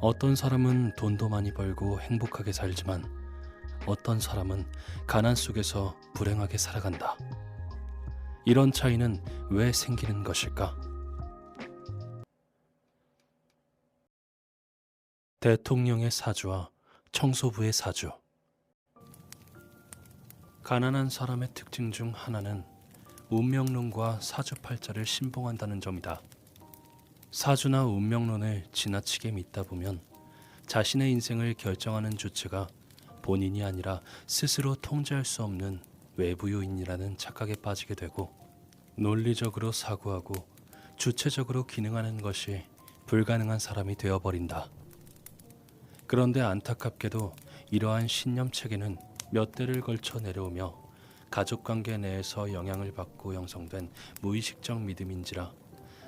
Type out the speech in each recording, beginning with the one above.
어떤 사람은 돈도 많이 벌고 행복하게 살지만 어떤 사람은 가난 속에서 불행하게 살아간다. 이런 차이는 왜 생기는 것일까? 대통령의 사주와 청소부의 사주. 가난한 사람의 특징 중 하나는 운명론과 사주팔자를 신봉한다는 점이다. 사주나 운명론을 지나치게 믿다 보면 자신의 인생을 결정하는 주체가 본인이 아니라 스스로 통제할 수 없는 외부 요인이라는 착각에 빠지게 되고, 논리적으로 사고하고 주체적으로 기능하는 것이 불가능한 사람이 되어버린다. 그런데 안타깝게도 이러한 신념 체계는 몇 대를 걸쳐 내려오며 가족관계 내에서 영향을 받고 형성된 무의식적 믿음인지라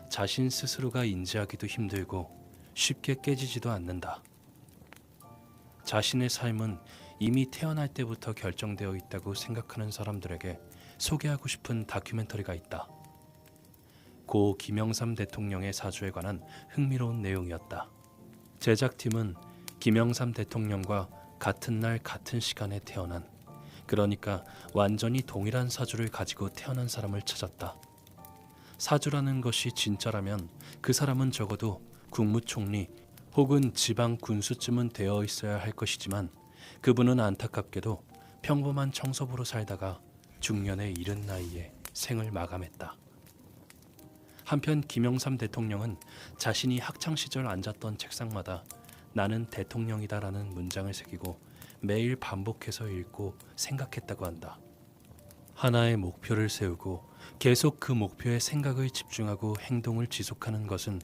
자신 스스로가 인지하기도 힘들고 쉽게 깨지지도 않는다. 자신의 삶은 이미 태어날 때부터 결정되어 있다고 생각하는 사람들에게 소개하고 싶은 다큐멘터리가 있다. 고 김영삼 대통령의 사주에 관한 흥미로운 내용이었다. 제작팀은 김영삼 대통령과 같은 날 같은 시간에 태어난, 그러니까 완전히 동일한 사주를 가지고 태어난 사람을 찾았다. 사주라는 것이 진짜라면 그 사람은 적어도 국무총리 혹은 지방 군수쯤은 되어 있어야 할 것이지만 그분은 안타깝게도 평범한 청소부로 살다가 중년의 이른 나이에 생을 마감했다. 한편 김영삼 대통령은 자신이 학창시절 앉았던 책상마다 나는 대통령이다라는 문장을 새기고 매일 반복해서 읽고 생각했다고 한다. 하나의 목표를 세우고 계속 그 목표에 생각을 집중하고 행동을 지속하는 것은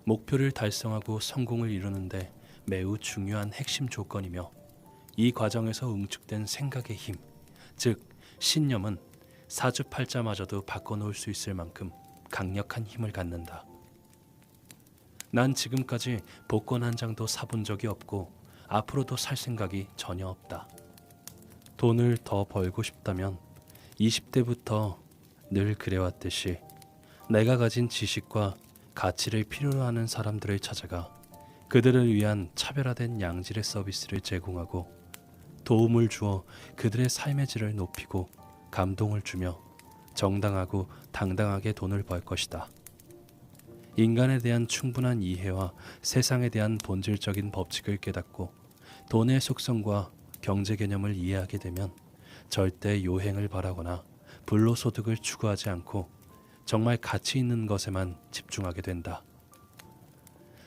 목표를 달성하고 성공을 이루는데 매우 중요한 핵심 조건이며, 이 과정에서 응축된 생각의 힘, 즉 신념은 사주팔자마저도 바꿔놓을 수 있을 만큼 강력한 힘을 갖는다. 난 지금까지 복권 한 장도 사본 적이 없고 앞으로도 살 생각이 전혀 없다. 돈을 더 벌고 싶다면 20대부터 늘 그래왔듯이 내가 가진 지식과 가치를 필요로 하는 사람들을 찾아가 그들을 위한 차별화된 양질의 서비스를 제공하고 도움을 주어 그들의 삶의 질을 높이고 감동을 주며 정당하고 당당하게 돈을 벌 것이다. 인간에 대한 충분한 이해와 세상에 대한 본질적인 법칙을 깨닫고 돈의 속성과 경제 개념을 이해하게 되면 절대 요행을 바라거나 불로소득을 추구하지 않고 정말 가치 있는 것에만 집중하게 된다.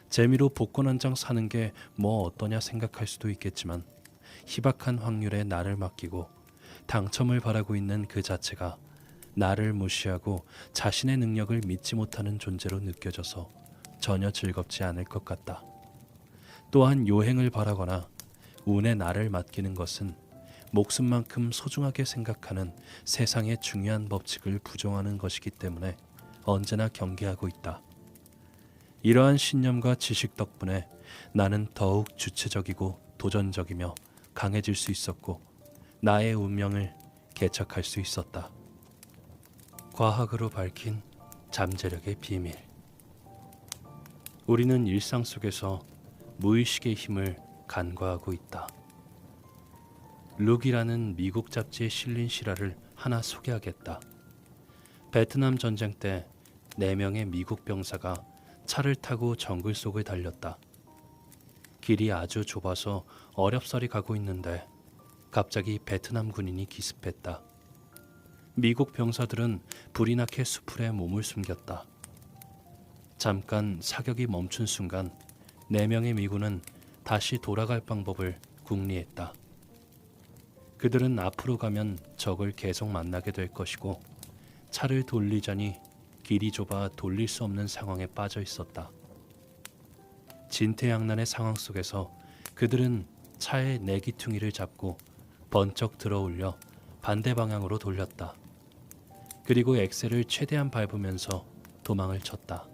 재미로 복권 한 장 사는 게 뭐 어떠냐 생각할 수도 있겠지만 희박한 확률에 나를 맡기고 당첨을 바라고 있는 그 자체가 나를 무시하고 자신의 능력을 믿지 못하는 존재로 느껴져서 전혀 즐겁지 않을 것 같다. 또한 요행을 바라거나 운에 나를 맡기는 것은 목숨만큼 소중하게 생각하는 세상의 중요한 법칙을 부정하는 것이기 때문에 언제나 경계하고 있다. 이러한 신념과 지식 덕분에 나는 더욱 주체적이고 도전적이며 강해질 수 있었고 나의 운명을 개척할 수 있었다. 과학으로 밝힌 잠재력의 비밀. 우리는 일상 속에서 무의식의 힘을 간과하고 있다. 룩이라는 미국 잡지에 실린 실화를 하나 소개하겠다. 베트남 전쟁 때 4명의 미국 병사가 차를 타고 정글 속을 달렸다. 길이 아주 좁아서 어렵사리 가고 있는데 갑자기 베트남 군인이 기습했다. 미국 병사들은 불이 나게 수풀에 몸을 숨겼다. 잠깐 사격이 멈춘 순간 4명의 미군은 다시 돌아갈 방법을 궁리했다. 그들은 앞으로 가면 적을 계속 만나게 될 것이고 차를 돌리자니 길이 좁아 돌릴 수 없는 상황에 빠져 있었다. 진퇴양난의 상황 속에서 그들은 차의 내기퉁이를 잡고 번쩍 들어 올려 반대 방향으로 돌렸다. 그리고 엑셀을 최대한 밟으면서 도망을 쳤다.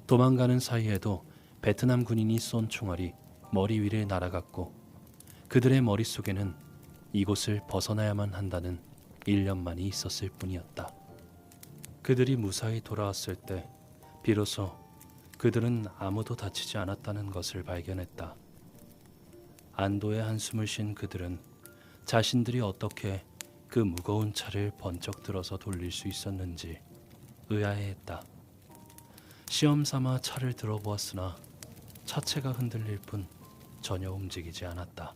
도망가는 사이에도 베트남 군인이 쏜 총알이 머리 위를 날아갔고 그들의 머릿속에는 이곳을 벗어나야만 한다는 일념만이 있었을 뿐이었다. 그들이 무사히 돌아왔을 때 비로소 그들은 아무도 다치지 않았다는 것을 발견했다. 안도의 한숨을 쉰 그들은 자신들이 어떻게 그 무거운 차를 번쩍 들어서 돌릴 수 있었는지 의아해했다. 시험 삼아 차를 들어보았으나 차체가 흔들릴 뿐 전혀 움직이지 않았다.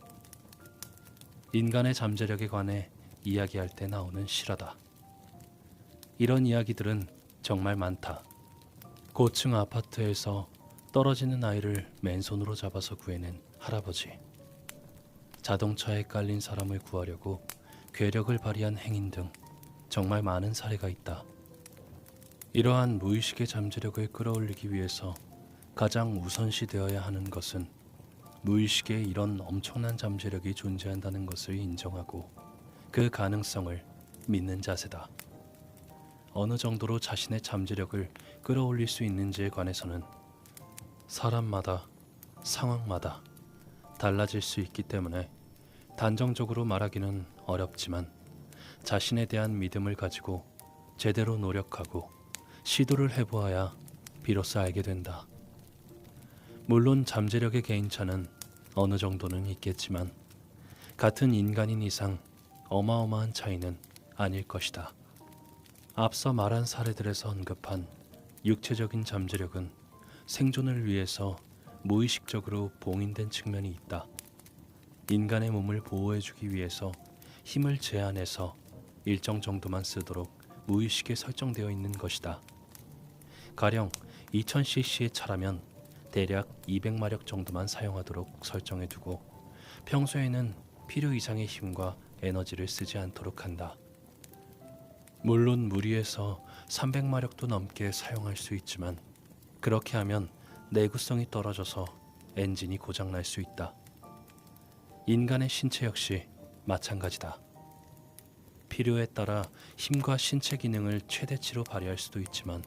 인간의 잠재력에 관해 이야기할 때 나오는 실화다. 이런 이야기들은 정말 많다. 고층 아파트에서 떨어지는 아이를 맨손으로 잡아서 구해낸 할아버지. 자동차에 깔린 사람을 구하려고 괴력을 발휘한 행인 등 정말 많은 사례가 있다. 이러한 무의식의 잠재력을 끌어올리기 위해서 가장 우선시되어야 하는 것은 무의식에 이런 엄청난 잠재력이 존재한다는 것을 인정하고 그 가능성을 믿는 자세다. 어느 정도로 자신의 잠재력을 끌어올릴 수 있는지에 관해서는 사람마다 상황마다 달라질 수 있기 때문에 단정적으로 말하기는 어렵지만 자신에 대한 믿음을 가지고 제대로 노력하고 시도를 해보아야 비로소 알게 된다. 물론 잠재력의 개인차는 어느 정도는 있겠지만 같은 인간인 이상 어마어마한 차이는 아닐 것이다. 앞서 말한 사례들에서 언급한 육체적인 잠재력은 생존을 위해서 무의식적으로 봉인된 측면이 있다. 인간의 몸을 보호해주기 위해서 힘을 제한해서 일정 정도만 쓰도록 무의식에 설정되어 있는 것이다. 가령 2000cc의 차라면 대략 200마력 정도만 사용하도록 설정해두고 평소에는 필요 이상의 힘과 에너지를 쓰지 않도록 한다. 물론 무리해서 300마력도 넘게 사용할 수 있지만 그렇게 하면 내구성이 떨어져서 엔진이 고장날 수 있다. 인간의 신체 역시 마찬가지다. 필요에 따라 힘과 신체 기능을 최대치로 발휘할 수도 있지만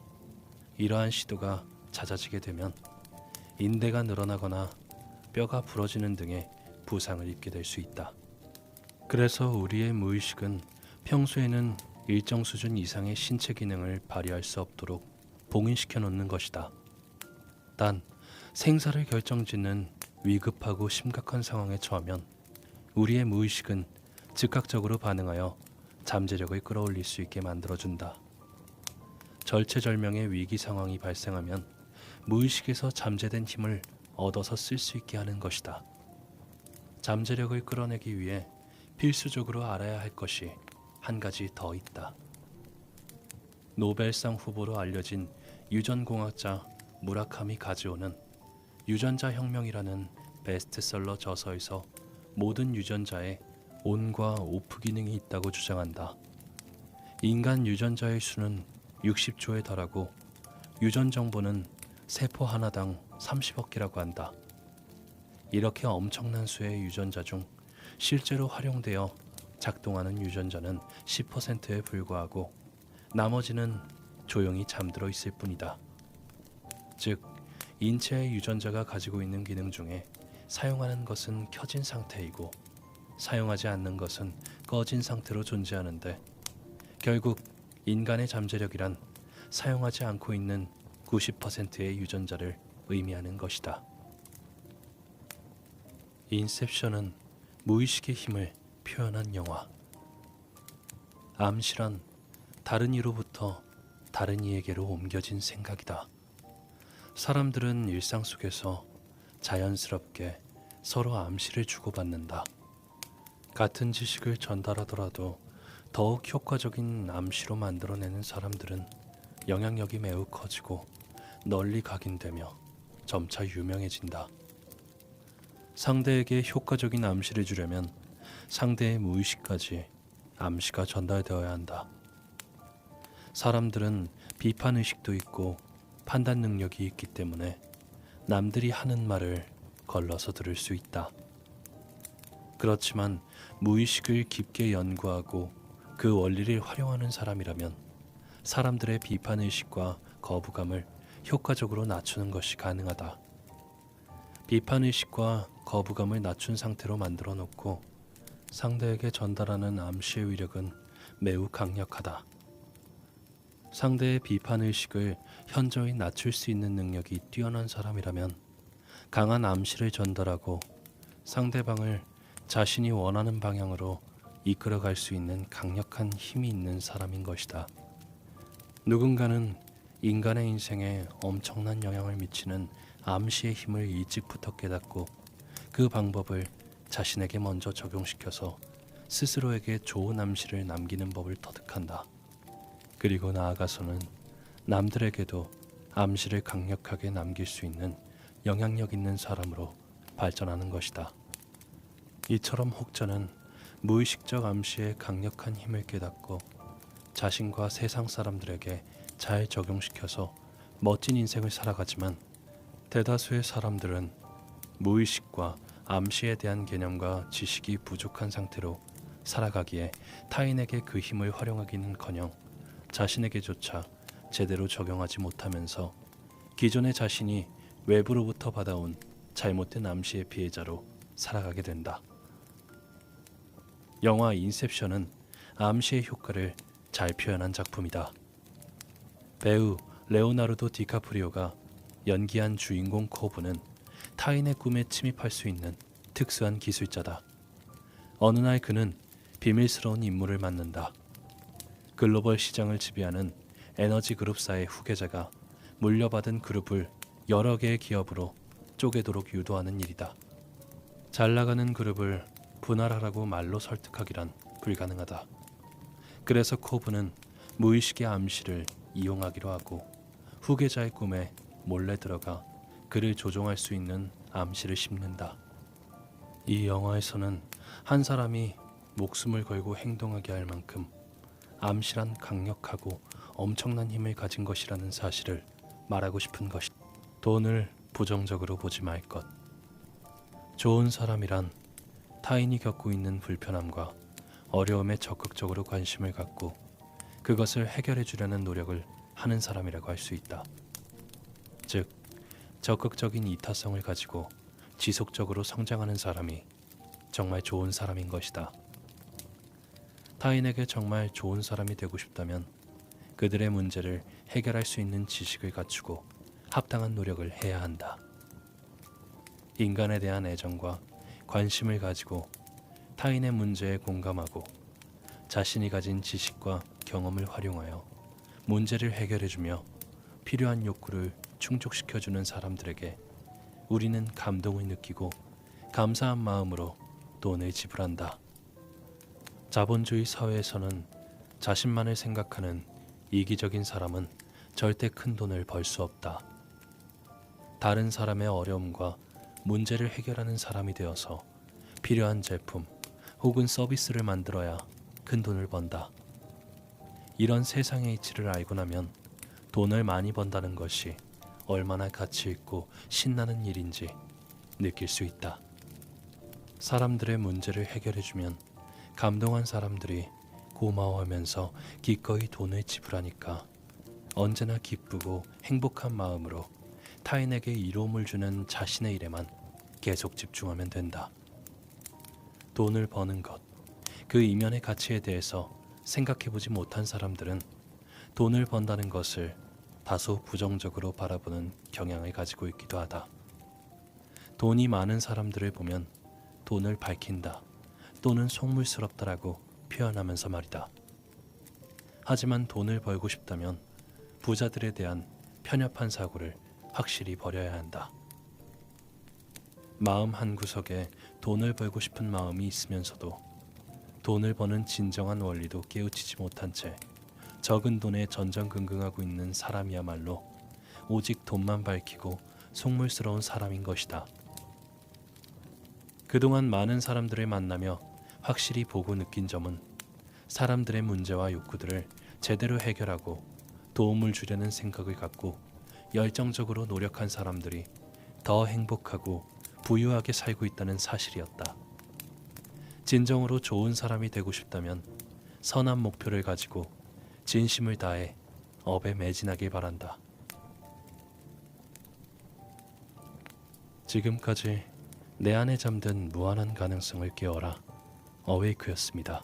이러한 시도가 잦아지게 되면 인대가 늘어나거나 뼈가 부러지는 등의 부상을 입게 될 수 있다. 그래서 우리의 무의식은 평소에는 일정 수준 이상의 신체 기능을 발휘할 수 없도록 봉인시켜 놓는 것이다. 단 생사를 결정짓는 위급하고 심각한 상황에 처하면 우리의 무의식은 즉각적으로 반응하여 잠재력을 끌어올릴 수 있게 만들어준다. 절체절명의 위기 상황이 발생하면 무의식에서 잠재된 힘을 얻어서 쓸 수 있게 하는 것이다. 잠재력을 끌어내기 위해 필수적으로 알아야 할 것이 한 가지 더 있다. 노벨상 후보로 알려진 유전공학자 무라카미 가즈오는 유전자 혁명이라는 베스트셀러 저서에서 모든 유전자에 온과 오프 기능이 있다고 주장한다. 인간 유전자의 수는 60조에 달하고 유전 정보는 세포 하나당 30억 개라고 한다. 이렇게 엄청난 수의 유전자 중 실제로 활용되어 작동하는 유전자는 10%에 불과하고 나머지는 조용히 잠들어 있을 뿐이다. 즉, 인체의 유전자가 가지고 있는 기능 중에 사용하는 것은 켜진 상태이고 사용하지 않는 것은 꺼진 상태로 존재하는데 결국 인간의 잠재력이란 사용하지 않고 있는 90%의 유전자를 의미하는 것이다. 인셉션은 무의식의 힘을 표현한 영화. 암시란 다른 이로부터 다른 이에게로 옮겨진 생각이다. 사람들은 일상 속에서 자연스럽게 서로 암시를 주고받는다. 같은 지식을 전달하더라도 더욱 효과적인 암시로 만들어내는 사람들은 영향력이 매우 커지고 널리 각인되며 점차 유명해진다. 상대에게 효과적인 암시를 주려면 상대의 무의식까지 암시가 전달되어야 한다. 사람들은 비판의식도 있고 판단 능력이 있기 때문에 남들이 하는 말을 걸러서 들을 수 있다. 그렇지만 무의식을 깊게 연구하고 그 원리를 활용하는 사람이라면 사람들의 비판의식과 거부감을 효과적으로 낮추는 것이 가능하다. 비판의식과 거부감을 낮춘 상태로 만들어 놓고 상대에게 전달하는 암시의 위력은 매우 강력하다. 상대의 비판 의식을 현저히 낮출 수 있는 능력이 뛰어난 사람이라면 강한 암시를 전달하고 상대방을 자신이 원하는 방향으로 이끌어갈 수 있는 강력한 힘이 있는 사람인 것이다. 누군가는 인간의 인생에 엄청난 영향을 미치는 암시의 힘을 일찍부터 깨닫고 그 방법을 자신에게 먼저 적용시켜서 스스로에게 좋은 암시를 남기는 법을 터득한다. 그리고 나아가서는 남들에게도 암시를 강력하게 남길 수 있는 영향력 있는 사람으로 발전하는 것이다. 이처럼 혹자는 무의식적 암시의 강력한 힘을 깨닫고 자신과 세상 사람들에게 잘 적용시켜서 멋진 인생을 살아가지만, 대다수의 사람들은 무의식과 암시에 대한 개념과 지식이 부족한 상태로 살아가기에 타인에게 그 힘을 활용하기는커녕 자신에게조차 제대로 적용하지 못하면서 기존의 자신이 외부로부터 받아온 잘못된 암시의 피해자로 살아가게 된다. 영화 인셉션은 암시의 효과를 잘 표현한 작품이다. 배우 레오나르도 디카프리오가 연기한 주인공 코브는 타인의 꿈에 침입할 수 있는 특수한 기술자다. 어느 날 그는 비밀스러운 임무를 맡는다. 글로벌 시장을 지배하는 에너지 그룹사의 후계자가 물려받은 그룹을 여러 개의 기업으로 쪼개도록 유도하는 일이다. 잘 나가는 그룹을 분할하라고 말로 설득하기란 불가능하다. 그래서 코브는 무의식의 암시를 이용하기로 하고 후계자의 꿈에 몰래 들어가 그를 조종할 수 있는 암시를 심는다. 이 영화에서는 한 사람이 목숨을 걸고 행동하게 할 만큼 암시란 강력하고 엄청난 힘을 가진 것이라는 사실을 말하고 싶은 것이다. 돈을 부정적으로 보지 말 것. 좋은 사람이란 타인이 겪고 있는 불편함과 어려움에 적극적으로 관심을 갖고 그것을 해결해 주려는 노력을 하는 사람이라고 할 수 있다. 즉, 적극적인 이타성을 가지고 지속적으로 성장하는 사람이 정말 좋은 사람인 것이다. 타인에게 정말 좋은 사람이 되고 싶다면 그들의 문제를 해결할 수 있는 지식을 갖추고 합당한 노력을 해야 한다. 인간에 대한 애정과 관심을 가지고 타인의 문제에 공감하고 자신이 가진 지식과 경험을 활용하여 문제를 해결해주며 필요한 욕구를 충족시켜주는 사람들에게 우리는 감동을 느끼고 감사한 마음으로 돈을 지불한다. 자본주의 사회에서는 자신만을 생각하는 이기적인 사람은 절대 큰 돈을 벌 수 없다. 다른 사람의 어려움과 문제를 해결하는 사람이 되어서 필요한 제품 혹은 서비스를 만들어야 큰 돈을 번다. 이런 세상의 이치를 알고 나면 돈을 많이 번다는 것이 얼마나 가치 있고 신나는 일인지 느낄 수 있다. 사람들의 문제를 해결해주면 감동한 사람들이 고마워하면서 기꺼이 돈을 지불하니까 언제나 기쁘고 행복한 마음으로 타인에게 이로움을 주는 자신의 일에만 계속 집중하면 된다. 돈을 버는 것, 그 이면의 가치에 대해서 생각해보지 못한 사람들은 돈을 번다는 것을 다소 부정적으로 바라보는 경향을 가지고 있기도 하다. 돈이 많은 사람들을 보면 돈을 밝힌다 또는 속물스럽다라고 표현하면서 말이다. 하지만 돈을 벌고 싶다면 부자들에 대한 편협한 사고를 확실히 버려야 한다. 마음 한구석에 돈을 벌고 싶은 마음이 있으면서도 돈을 버는 진정한 원리도 깨우치지 못한 채 적은 돈에 전전긍긍하고 있는 사람이야말로 오직 돈만 밝히고 속물스러운 사람인 것이다. 그동안 많은 사람들을 만나며 확실히 보고 느낀 점은 사람들의 문제와 욕구들을 제대로 해결하고 도움을 주려는 생각을 갖고 열정적으로 노력한 사람들이 더 행복하고 부유하게 살고 있다는 사실이었다. 진정으로 좋은 사람이 되고 싶다면 선한 목표를 가지고 진심을 다해 업에 매진하길 바란다. 지금까지 내 안에 잠든 무한한 가능성을 깨워라 어웨이크였습니다.